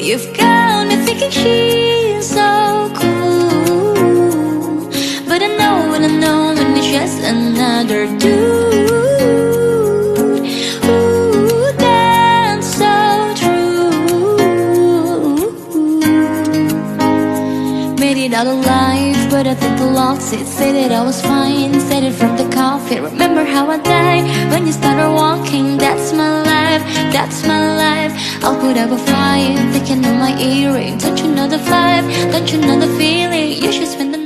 You've got me thinking she's so cool, but I know when it's just another dude. Ooh, that's so true. Made it out alive, but I think I lost it. Said that I was fine, said it from the coffin. Remember how I died when you started walking. That's my life, that's my life. I'll put up a fight, thinking of my earring. Don't you know the vibe, don't you know the feeling? You should spend the